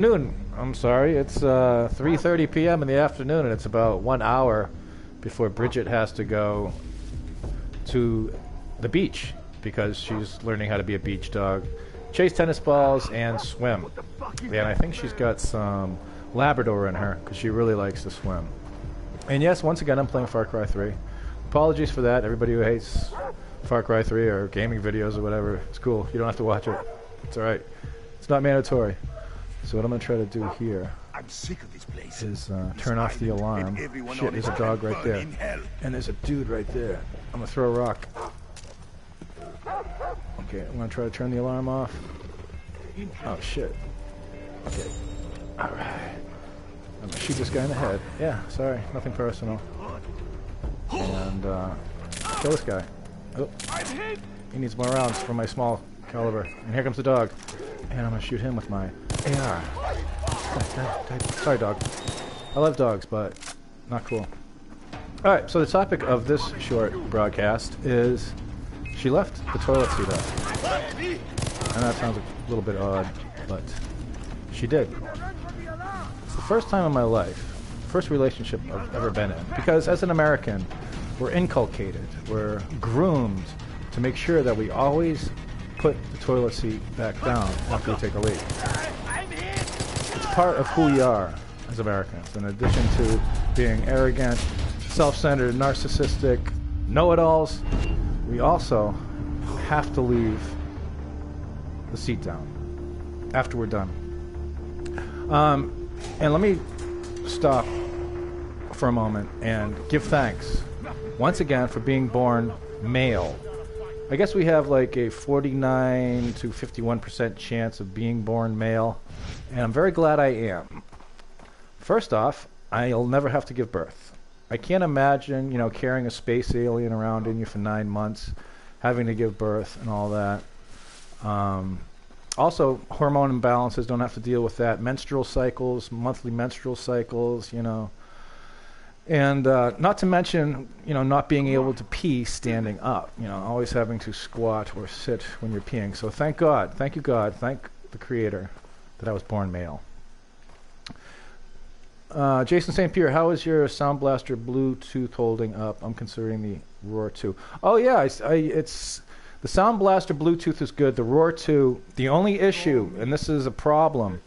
Noon. I'm sorry. It's 3:30 p.m. in the afternoon, and it's about 1 hour before Bridget has to go to the beach because she's learning how to be a beach dog, chase tennis balls, and swim. And I think she's got some Labrador in her because she really likes to swim. And yes, once again, I'm playing Far Cry 3. Apologies for that. Everybody who hates Far Cry 3 or gaming videos or whatever, it's cool. You don't have to watch it. It's all right. It's not mandatory. So what I'm going to try to do here is turn off the alarm. Shit, there's a dog right there. And there's a dude right there. I'm going to throw a rock. Okay, I'm going to try to turn the alarm off. Oh, shit. Okay. Alright. I'm going to shoot this guy in the head. Yeah, sorry. Nothing personal. And, kill this guy. Oh. He needs more rounds for my small caliber. And here comes the dog. And I'm going to shoot him with my AR. Sorry, dog. I love dogs, but not cool. Alright, so the topic of this short broadcast is she left the toilet seat up. And that sounds a little bit odd, but she did. It's the first time in my life, first relationship I've ever been in. Because as an American, we're inculcated, we're groomed to make sure that we always put the toilet seat back down after we take a leak. It's part of who we are as Americans. In addition to being arrogant, self-centered, narcissistic, know-it-alls, we also have to leave the seat down after we're done. And let me stop for a moment and give thanks once again for being born male. I guess we have like a 49 to 51% chance of being born male, and I'm very glad I am. First off, I'll never have to give birth. I can't imagine, carrying a space alien around in you for 9 months, having to give birth and all that. Also, hormone imbalances, don't have to deal with that. Menstrual cycles, monthly menstrual cycles, And not to mention, not being able to pee standing up. Always having to squat or sit when you're peeing. So thank God, thank you God, thank the Creator that I was born male. Jason St. Pierre, how is your Sound Blaster Bluetooth holding up? I'm considering the Roar 2. Oh yeah, it's the Sound Blaster Bluetooth is good. The Roar 2, the only issue, and this is a problem,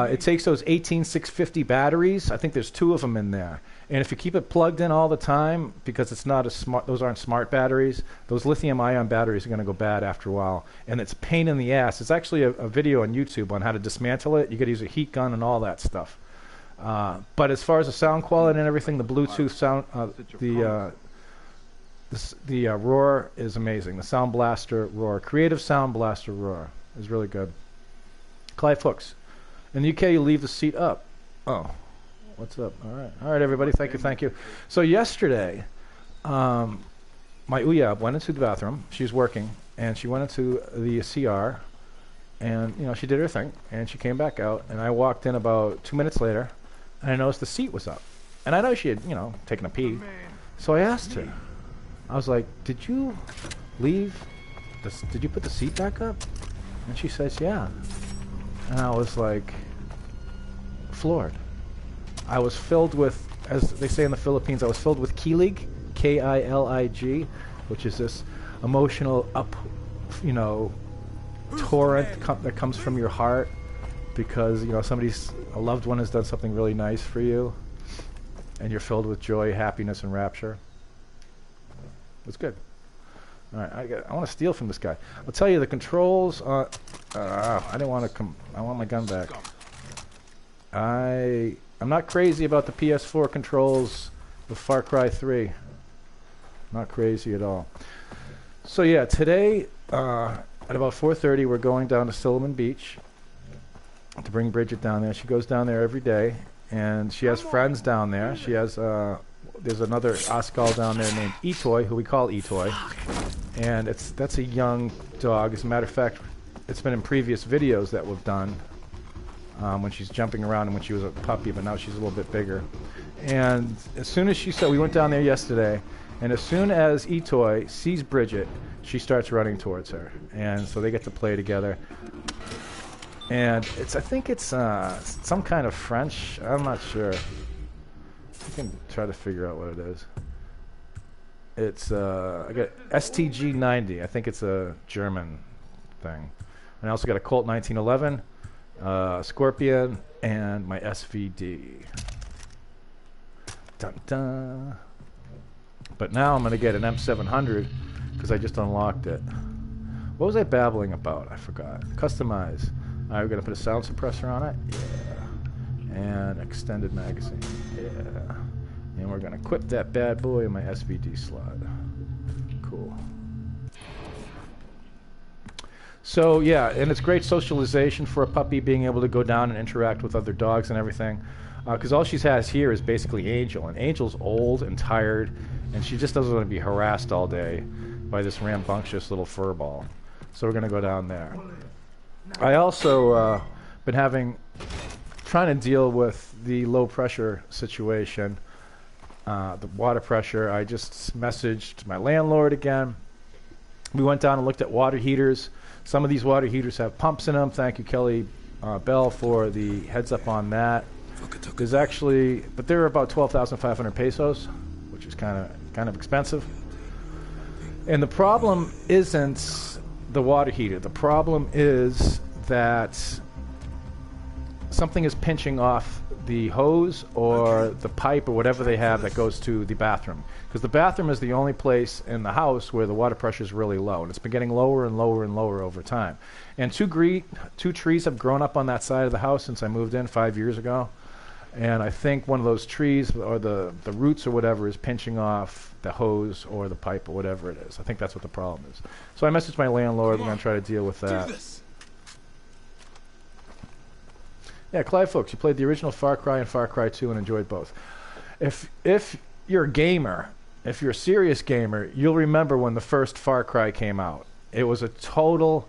it takes those 18650 batteries. I think there's 2 of them in there. And if you keep it plugged in all the time, because it's not a smart, those aren't smart batteries, those lithium-ion batteries are going to go bad after a while. And it's a pain in the ass. It's actually a video on YouTube on how to dismantle it. You got to use a heat gun and all that stuff. But as far as the sound quality and everything, the Bluetooth sound, the Roar is amazing. The Sound Blaster Roar, Creative Sound Blaster Roar is really good. Clive Hooks. In the UK, you leave the seat up. Oh. What's up? All right, everybody. Thank you. So yesterday, my Uyab went into the bathroom. She's working, and she went into the CR, and she did her thing, and she came back out, and I walked in about 2 minutes later, and I noticed the seat was up, and I know she had taken a pee, so I asked her. I was like, "Did you leave? Did you put the seat back up?" And she says, "Yeah," and I was like, floored. I was filled with, as they say in the Philippines, I was filled with kilig, K-I-L-I-G, which is this emotional torrent that comes from your heart because, a loved one has done something really nice for you, and you're filled with joy, happiness, and rapture. It's good. All right, I want to steal from this guy. I'll tell you, the controls, I didn't want to I want my gun back. I'm not crazy about the PS4 controls of Far Cry 3. Not crazy at all. So yeah, today at about 4:30 we're going down to Silliman Beach to bring Bridget down there. She goes down there every day, and she has friends down there. She has there's another Oskal down there named Etoy, who we call Etoy, and that's a young dog. As a matter of fact, it's been in previous videos that we've done. When she's jumping around and when she was a puppy, but now she's a little bit bigger. And as soon as she saw, we went down there yesterday, and as soon as Etoy sees Bridget, she starts running towards her. And so they get to play together. And I think it's some kind of French. I'm not sure. I can try to figure out what it is. It's I got STG-90. I think it's a German thing. And I also got a Colt 1911, Scorpion, and my SVD. Dun dun. But now I'm going to get an M700 because I just unlocked it. What was I babbling about? I forgot. Customize. All right, we're going to put a sound suppressor on it. Yeah. And extended magazine. Yeah. And we're going to equip that bad boy in my SVD slot. Cool. So, yeah, and it's great socialization for a puppy, being able to go down and interact with other dogs and everything. Because all she has here is basically Angel. And Angel's old and tired, and she just doesn't want to be harassed all day by this rambunctious little furball. So we're going to go down there. I also been trying to deal with the low pressure situation, the water pressure. I just messaged my landlord again. We went down and looked at water heaters. Some of these water heaters have pumps in them. Thank you, Kelly Bell, for the heads up on that. There's actually, but they're about 12,500 pesos, which is kind of expensive. And the problem isn't the water heater. The problem is that something is pinching off the hose or the pipe or whatever they have that goes to the bathroom. Because the bathroom is the only place in the house where the water pressure is really low. And it's been getting lower and lower and lower over time. And two trees have grown up on that side of the house since I moved in 5 years ago. And I think one of those trees or the roots or whatever is pinching off the hose or the pipe or whatever it is. I think that's what the problem is. So I messaged my landlord. We're going to try to deal with that. Yeah, Clive Folks, you played the original Far Cry and Far Cry 2 and enjoyed both. If you're a gamer, if you're a serious gamer, you'll remember when the first Far Cry came out. It was a total,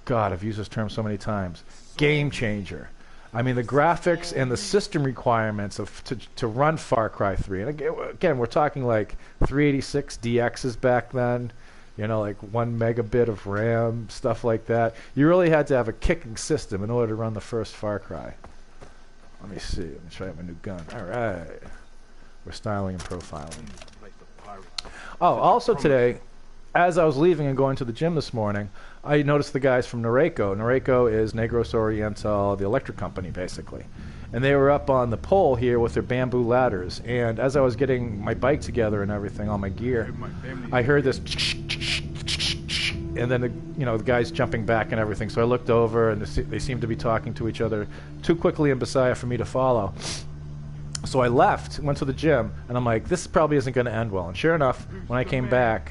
God, I've used this term so many times, game changer. I mean, the graphics and the system requirements to run Far Cry 3. And again, we're talking like 386 DXs back then, you know, like 1 megabit of RAM, stuff like that. You really had to have a kicking system in order to run the first Far Cry. Let me see. Let me try out my new gun. All right. We're styling and profiling. Oh, also today, as I was leaving and going to the gym this morning, I noticed the guys from Noreko. Noreko is Negros Oriental, the electric company, basically. And they were up on the pole here with their bamboo ladders. And as I was getting my bike together and everything, all my gear, I heard this, and then the guys jumping back and everything. So I looked over, and they seemed to be talking to each other too quickly in Bisaya for me to follow. So I left, went to the gym, and I'm like, this probably isn't going to end well. And sure enough, when I came back,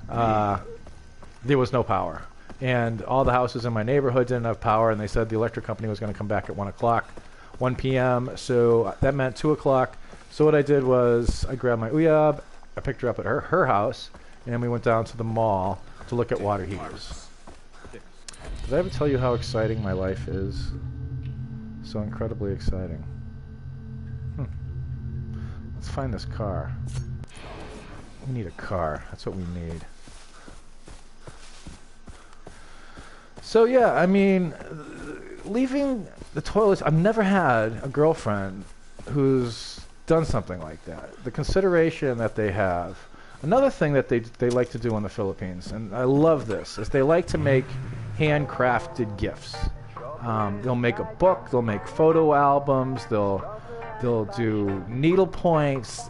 there was no power. And all the houses in my neighborhood didn't have power, and they said the electric company was going to come back at 1 p.m., so that meant 2 o'clock. So what I did was I grabbed my Uyab, I picked her up at her house, and we went down to the mall to look at water heaters. Did I ever tell you how exciting my life is? So incredibly exciting. Let's find this car. We need a car. That's what we need. So yeah, I mean, leaving the toilets, I've never had a girlfriend who's done something like that. The consideration that they have. Another thing that they like to do in the Philippines, and I love this, is they like to make handcrafted gifts. They'll make a book, they'll make photo albums, they'll do needle points,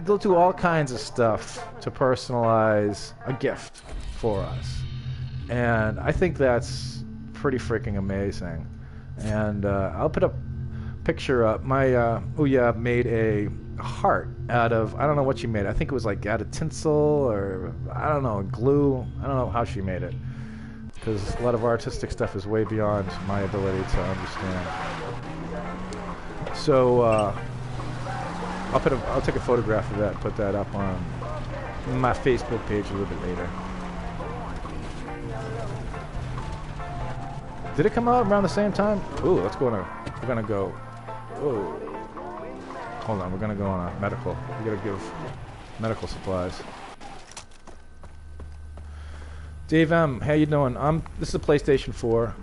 they'll do all kinds of stuff to personalize a gift for us. And I think that's pretty freaking amazing. And I'll put a picture up. My Uya made a heart out of, I don't know what she made. I think it was like out of tinsel or, I don't know, glue. I don't know how she made it. Because a lot of artistic stuff is way beyond my ability to understand. So I'll take a photograph of that and put that up on my Facebook page a little bit later. Did it come out around the same time? Ooh, we're gonna go. Whoa. Hold on, we're gonna go on a medical. We gotta give medical supplies. Dave M, how you doing? This is a PlayStation 4.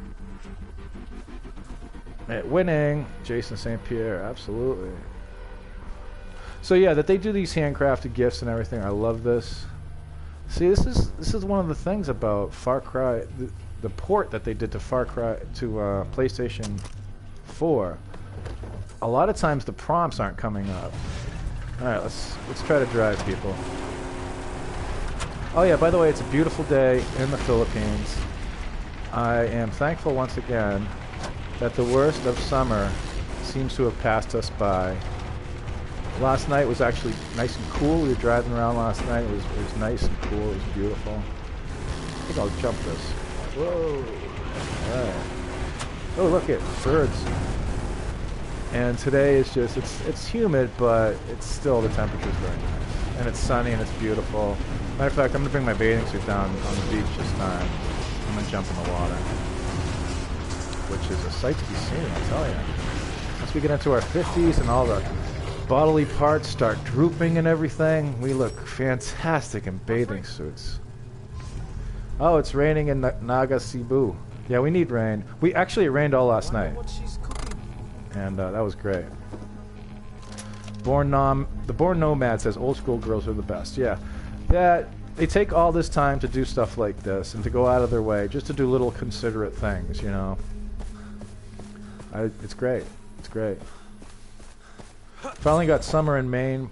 Winning, Jason St. Pierre, absolutely. So yeah, that they do these handcrafted gifts and everything. I love this. See, this is one of the things about Far Cry, the port that they did to Far Cry to PlayStation 4. A lot of times the prompts aren't coming up. All right, let's try to drive, people. Oh yeah, by the way, it's a beautiful day in the Philippines. I am thankful once again that the worst of summer seems to have passed us by. Last night was actually nice and cool. We were driving around last night. It was nice and cool. It was beautiful. I think I'll jump this. Whoa. All right. Oh, look at birds. And today is just, it's humid, but it's still, the temperature's very nice. And it's sunny and it's beautiful. Matter of fact, I'm going to bring my bathing suit down on the beach this time. I'm going to jump in the water. Which is a sight to be seen, I'll tell you. Once we get into our 50s and all the bodily parts start drooping and everything, we look fantastic in bathing suits. Oh, it's raining in Naga Cebu. Yeah, we need rain. It rained all last night. And that was great. The Born Nomad says old school girls are the best. Yeah, they take all this time to do stuff like this and to go out of their way just to do little considerate things, you know. It's great. It's great. Finally got summer in Maine,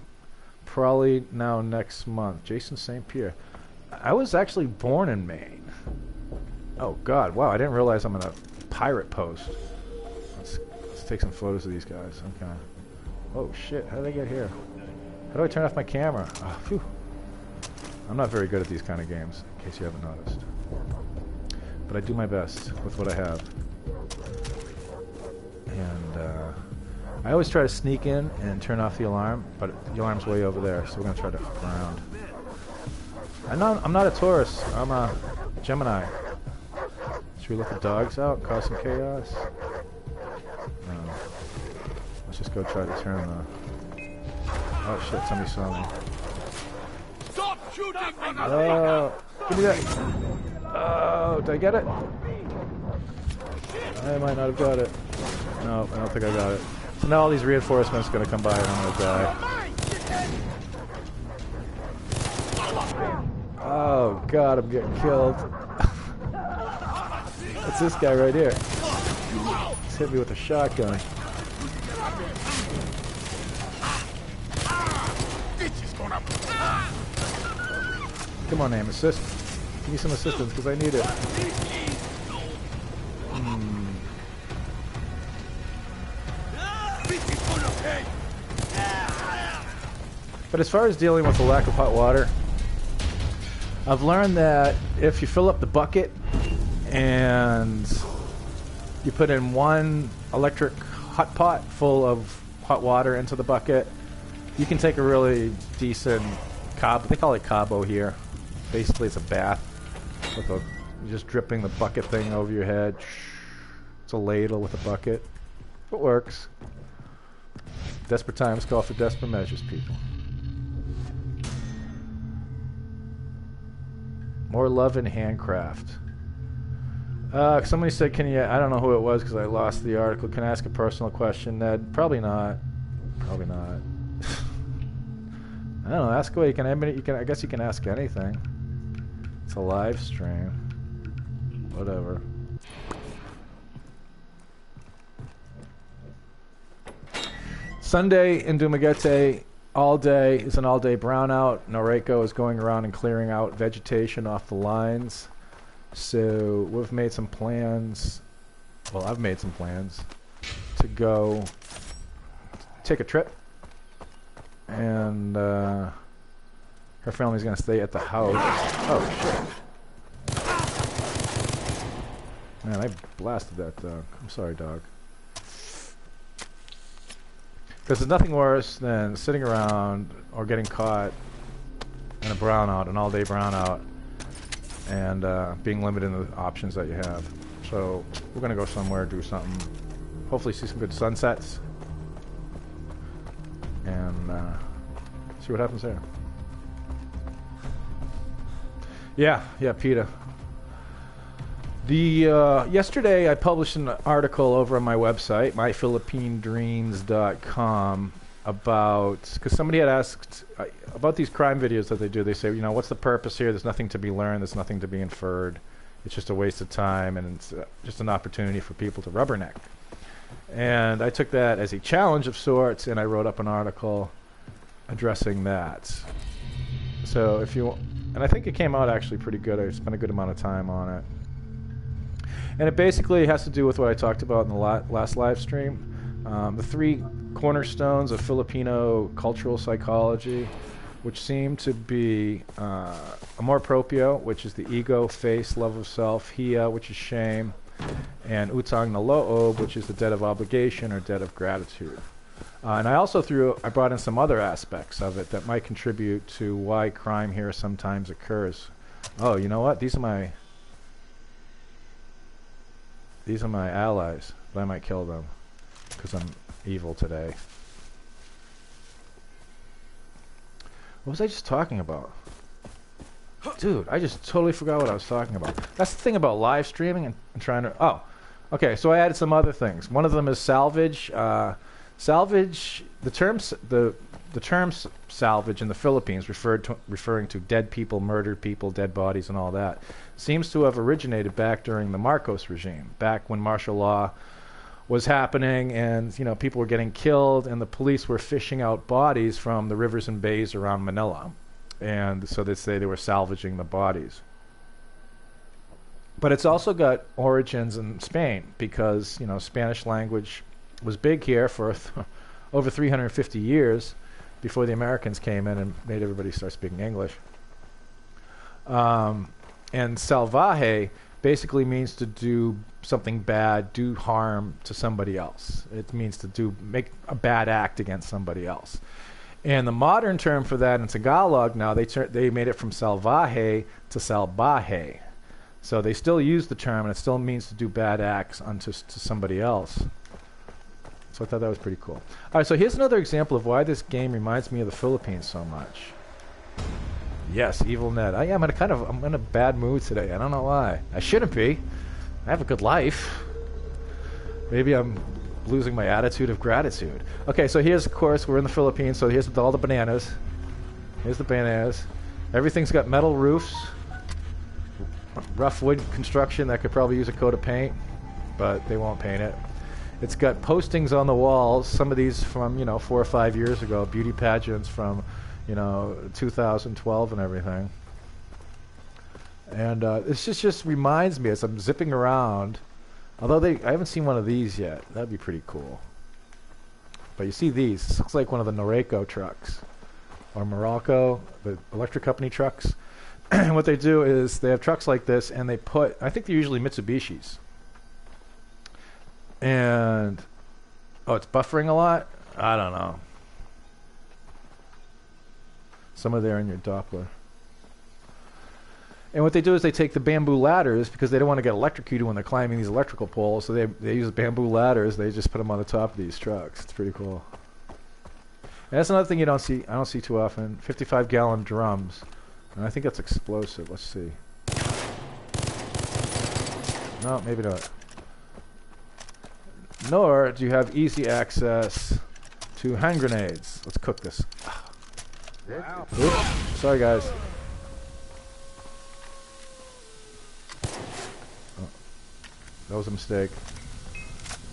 probably now next month. Jason St. Pierre. I was actually born in Maine. Oh God, wow, I didn't realize I'm in a pirate post. Let's take some photos of these guys. Okay. Oh shit, how did I get here? How do I turn off my camera? Oh, phew. I'm not very good at these kind of games, in case you haven't noticed. But I do my best with what I have. And I always try to sneak in and turn off the alarm, but the alarm's way over there, so we're going to try to fuck around. I'm not a Taurus, I'm a Gemini. Should we let the dogs out, cause some chaos? No. Let's just go try to turn the... Oh shit, somebody saw me. Stop shooting! Oh, give me that! Oh, did I get it? I might not have got it. No, I don't think I got it. So now all these reinforcements are going to come by and I'm going to die. Oh god, I'm getting killed. What's this guy right here? He's hit me with a shotgun. Come on, aim assist. Give me some assistance because I need it. But as far as dealing with the lack of hot water, I've learned that if you fill up the bucket and you put in one electric hot pot full of hot water into the bucket, you can take a really decent they call it Cabo here. Basically it's a bath with you're just dripping the bucket thing over your head. It's a ladle with a bucket. It works. Desperate times call for desperate measures, people. More love in handcraft. Somebody said, can you... I don't know who it was because I lost the article. Can I ask a personal question, Ned? Probably not. Probably not. I don't know. Ask away. I guess you can ask anything. It's a live stream. Whatever. Sunday in Dumaguete. All day is an all-day brownout. Noreko is going around and clearing out vegetation off the lines. So we've made some plans. Well, I've made some plans to go take a trip. And her family's going to stay at the house. Oh, shit. Man, I blasted that dog. I'm sorry, dog. Because there's nothing worse than sitting around or getting caught in a brownout, an all-day brownout, and being limited in the options that you have. So we're going to go somewhere, do something, hopefully see some good sunsets, and see what happens there. Yeah, PETA. Yesterday I published an article over on my website, myphilippinedreams.com, about, because somebody had asked about these crime videos that they do. They say, you know, what's the purpose here? There's nothing to be learned. There's nothing to be inferred. It's just a waste of time, and it's just an opportunity for people to rubberneck. And I took that as a challenge of sorts, and I wrote up an article addressing that. So if you, and I think it came out actually pretty good. I spent a good amount of time on it. And it basically has to do with what I talked about in the last live stream. The 3 cornerstones of Filipino cultural psychology, which seem to be amor proprio, which is the ego, face, love of self, hiya, which is shame, and utang na loob, which is the debt of obligation or debt of gratitude. And I also brought in some other aspects of it that might contribute to why crime here sometimes occurs. Oh, you know what? These are my allies, but I might kill them because I'm evil today. What was I just talking about? Dude, I just totally forgot what I was talking about. That's the thing about live streaming and trying to... Oh, okay, so I added some other things. One of them is salvage. Salvage, the term salvage in the Philippines, referring to dead people, murdered people, dead bodies, and all that, seems to have originated back during the Marcos regime, back when martial law was happening, and you know, people were getting killed, and the police were fishing out bodies from the rivers and bays around Manila, and so they say they were salvaging the bodies. But it's also got origins in Spain, because you know, Spanish language was big here for over 350 years before the Americans came in and made everybody start speaking English. And salvaje basically means to do something bad, do harm to somebody else. It means to make a bad act against somebody else. And the modern term for that in Tagalog now, they made it from salvaje to salbaje. So they still use the term, and it still means to do bad acts to somebody else. So I thought that was pretty cool. All right, so here's another example of why this game reminds me of the Philippines so much. Yes, Evil Ned. I'm in a bad mood today. I don't know why. I shouldn't be. I have a good life. Maybe I'm losing my attitude of gratitude. Okay, so here's, of course, we're in the Philippines, so here's all the bananas. Here's the bananas. Everything's got metal roofs. Rough wood construction that could probably use a coat of paint, but they won't paint it. It's got postings on the walls, some of these from, 4 or 5 years ago, beauty pageants from, 2012 and everything. And this just reminds me, as I'm zipping around, although I haven't seen one of these yet. That'd be pretty cool. But you see these. This looks like one of the Noreko trucks, or Morocco, the electric company trucks. And what they do is they have trucks like this, and I think they're usually Mitsubishis. And, it's buffering a lot? I don't know. Somewhere there in your Doppler. And what they do is they take the bamboo ladders, because they don't want to get electrocuted when they're climbing these electrical poles, so they use bamboo ladders. They just put them on the top of these trucks. It's pretty cool. And that's another thing I don't see too often. 55-gallon drums. And I think that's explosive. Let's see. No, maybe not. Nor do you have easy access to hand grenades. Let's cook this. Wow. Oops. Sorry, guys. Oh, that was a mistake.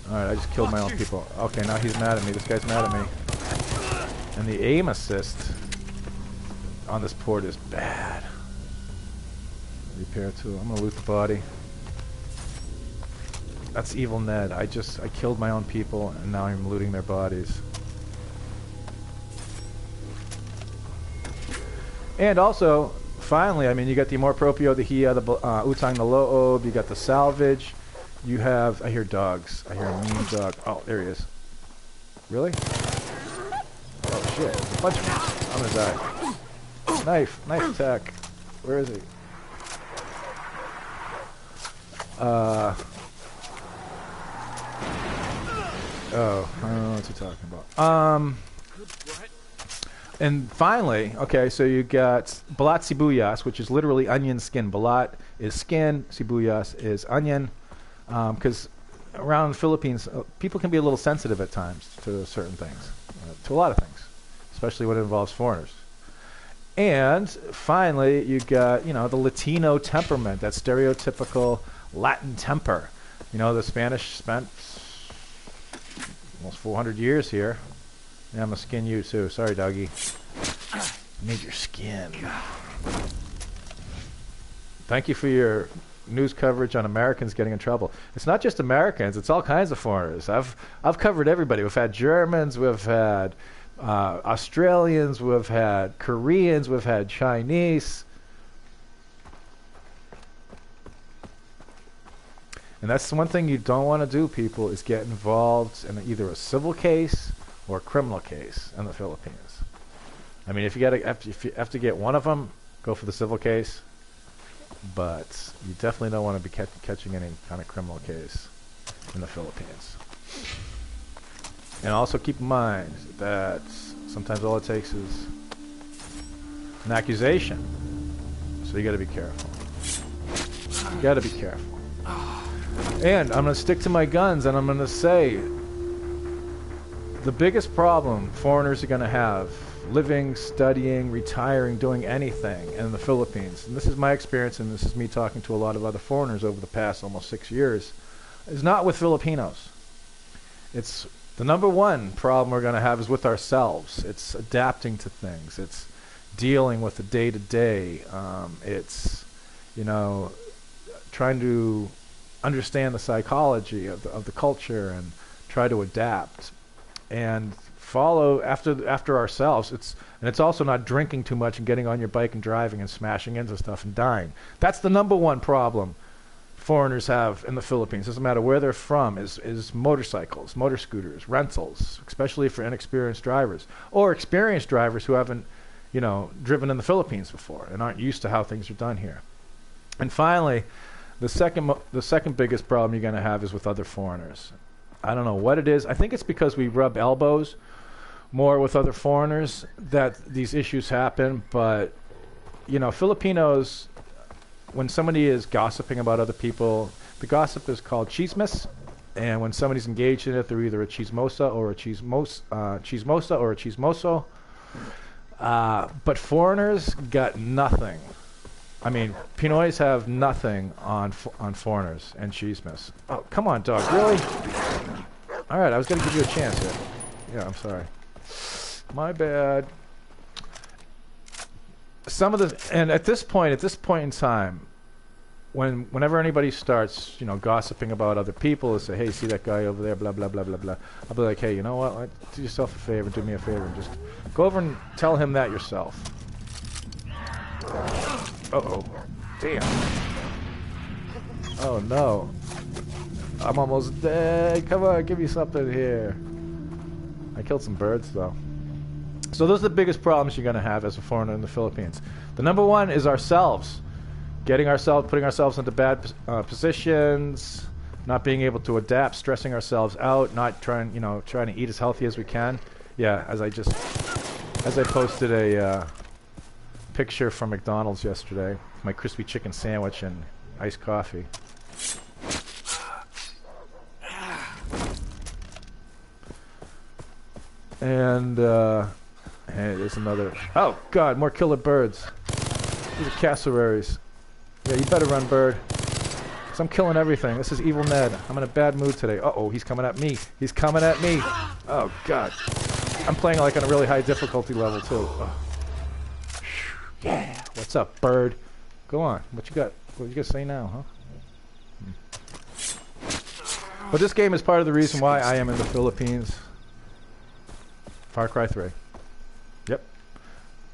Alright, I just killed my own people. Okay, now he's mad at me. This guy's mad at me. And the aim assist on this port is bad. Repair tool. I'm gonna loot the body. That's Evil Ned. I killed my own people, and now I'm looting their bodies. And also, finally, I mean, you got the amor proprio, the hiya, the utang na loob, you got the salvage. You have, I hear dogs. I hear a mean dog. Oh, there he is. Really? Oh shit, there's a bunch of them. I'm gonna die. Knife attack. Where is he? Oh, I don't know what you're talking about. And finally, okay, so you got balat sibuyas, which is literally onion skin. Balat is skin, sibuyas is onion, because around the Philippines, people can be a little sensitive at times to certain things, to a lot of things, especially when it involves foreigners. And finally, you got, the Latino temperament, that stereotypical Latin temper. The Spanish spent almost 400 years here. Yeah, I'm gonna skin you too. Sorry, doggy. Need your skin. Thank you for your news coverage on Americans getting in trouble. It's not just Americans; it's all kinds of foreigners. I've covered everybody. We've had Germans, we've had Australians, we've had Koreans, we've had Chinese. And that's the one thing you don't want to do, people, is get involved in either a civil case or a criminal case in the Philippines. I mean, if you have to get one of them, go for the civil case. But you definitely don't want to be catching any kind of criminal case in the Philippines. And also keep in mind that sometimes all it takes is an accusation. So you got to be careful. You got to be careful. And I'm going to stick to my guns, and I'm going to say the biggest problem foreigners are going to have living, studying, retiring, doing anything in the Philippines, and this is my experience, and this is me talking to a lot of other foreigners over the past almost 6 years, is not with Filipinos. It's the number one problem we're going to have is with ourselves. It's adapting to things. It's dealing with the day-to-day. It's, trying to understand the psychology of the culture and try to adapt and follow after ourselves. It's also not drinking too much and getting on your bike and driving and smashing into stuff and dying. That's the number one problem foreigners have in the Philippines. Doesn't matter where they're from, is motorcycles, motor scooters, rentals, especially for inexperienced drivers or experienced drivers who haven't, driven in the Philippines before and aren't used to how things are done here. And finally, the second biggest problem you're going to have is with other foreigners. I don't know what it is. I think it's because we rub elbows more with other foreigners that these issues happen. But, Filipinos, when somebody is gossiping about other people, the gossip is called chismis. And when somebody's engaged in it, they're either a chismosa or a chismoso. But foreigners got nothing. I mean, Pinoys have nothing on foreigners and chismis. Oh, come on, dog. Really? All right, I was going to give you a chance here. Yeah, I'm sorry. My bad. And at this point in time, whenever anybody starts, gossiping about other people, they say, hey, see that guy over there, blah, blah, blah, blah, blah. I'll be like, hey, you know what? Do yourself a favor, do me a favor, and just go over and tell him that yourself. Uh-oh. Damn. Oh, no. I'm almost dead. Come on, give me something here. I killed some birds, though. So those are the biggest problems you're going to have as a foreigner in the Philippines. The number one is ourselves. Putting ourselves into bad positions, not being able to adapt, stressing ourselves out, not trying to eat as healthy as we can. Yeah, as I posted a picture from McDonald's yesterday, my crispy chicken sandwich and iced coffee. And hey, there's another. Oh God, more killer birds. These are cassowaries. Yeah, you better run, bird. 'Cause I'm killing everything. This is Evil Ned. I'm in a bad mood today. Uh-oh, he's coming at me. He's coming at me. Oh God. I'm playing like on a really high difficulty level too. Oh. Yeah. What's up, bird? Go on. What you got? What you gonna say now, huh? But this game is part of the reason why I am in the Philippines. Far Cry 3. Yep.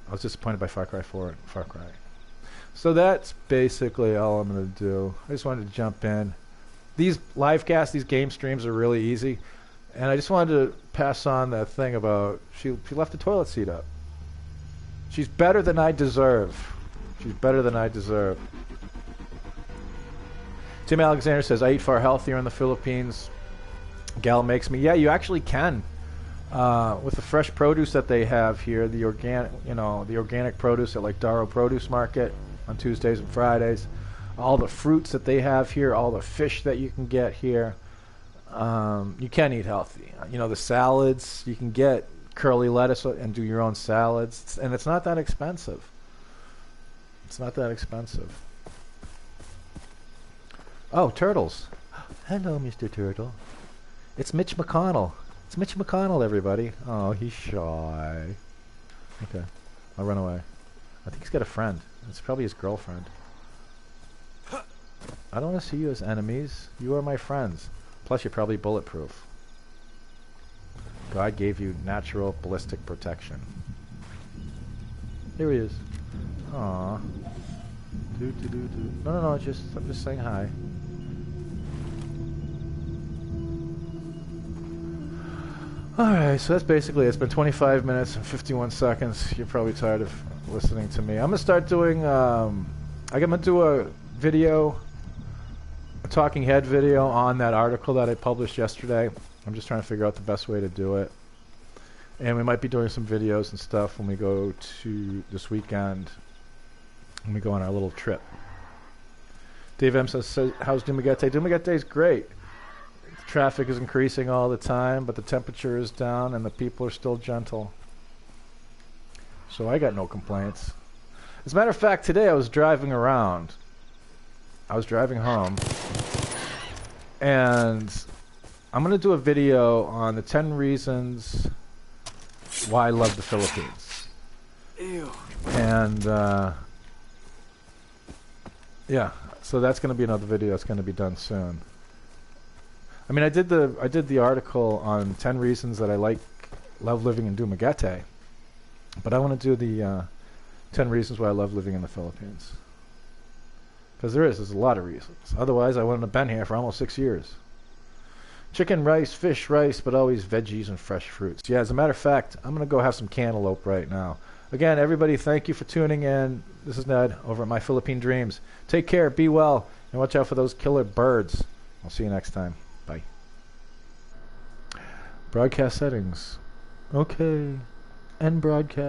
I was disappointed by Far Cry 4 and Far Cry. So that's basically all I'm going to do. I just wanted to jump in. These live casts, these game streams are really easy. And I just wanted to pass on that thing about she left the toilet seat up. She's better than I deserve. She's better than I deserve. Tim Alexander says, I eat far healthier in the Philippines. Gal makes me. Yeah, you actually can. with the fresh produce that they have here, the organic produce at like Darrow Produce Market on Tuesdays and Fridays, all the fruits that they have here, all the fish that you can get here, you can eat healthy. The salads, you can get curly lettuce and do your own salads, and it's not that expensive. It's not that expensive. Oh, turtles. Hello, Mr. Turtle. It's Mitch McConnell. It's Mitch McConnell, everybody. Oh, he's shy. Okay. I'll run away. I think he's got a friend. It's probably his girlfriend. I don't want to see you as enemies. You are my friends. Plus, you're probably bulletproof. God gave you natural ballistic protection. Here he is. Aww. No, I'm just saying hi. Alright, so that's basically it. It's been 25 minutes and 51 seconds. You're probably tired of listening to me. I'm going to start doing, I'm going to do a video, a talking head video on that article that I published yesterday. I'm just trying to figure out the best way to do it. And we might be doing some videos and stuff when we go to this weekend, when we go on our little trip. Dave M says, how's Dumaguete? Dumaguete's great. Traffic is increasing all the time, but the temperature is down and the people are still gentle. So I got no complaints. As a matter of fact, today I was driving around. I was driving home. And I'm going to do a video on the 10 reasons why I love the Philippines. Ew. And, yeah, so that's going to be another video that's going to be done soon. I mean, I did the article on 10 reasons that I love living in Dumaguete, but I want to do the 10 reasons why I love living in the Philippines. Because there's a lot of reasons. Otherwise, I wouldn't have been here for almost 6 years. Chicken, rice, fish, rice, but always veggies and fresh fruits. Yeah, as a matter of fact, I'm going to go have some cantaloupe right now. Again, everybody, thank you for tuning in. This is Ned over at My Philippine Dreams. Take care, be well, and watch out for those killer birds. I'll see you next time. Bye. Broadcast settings. Okay. End broadcast.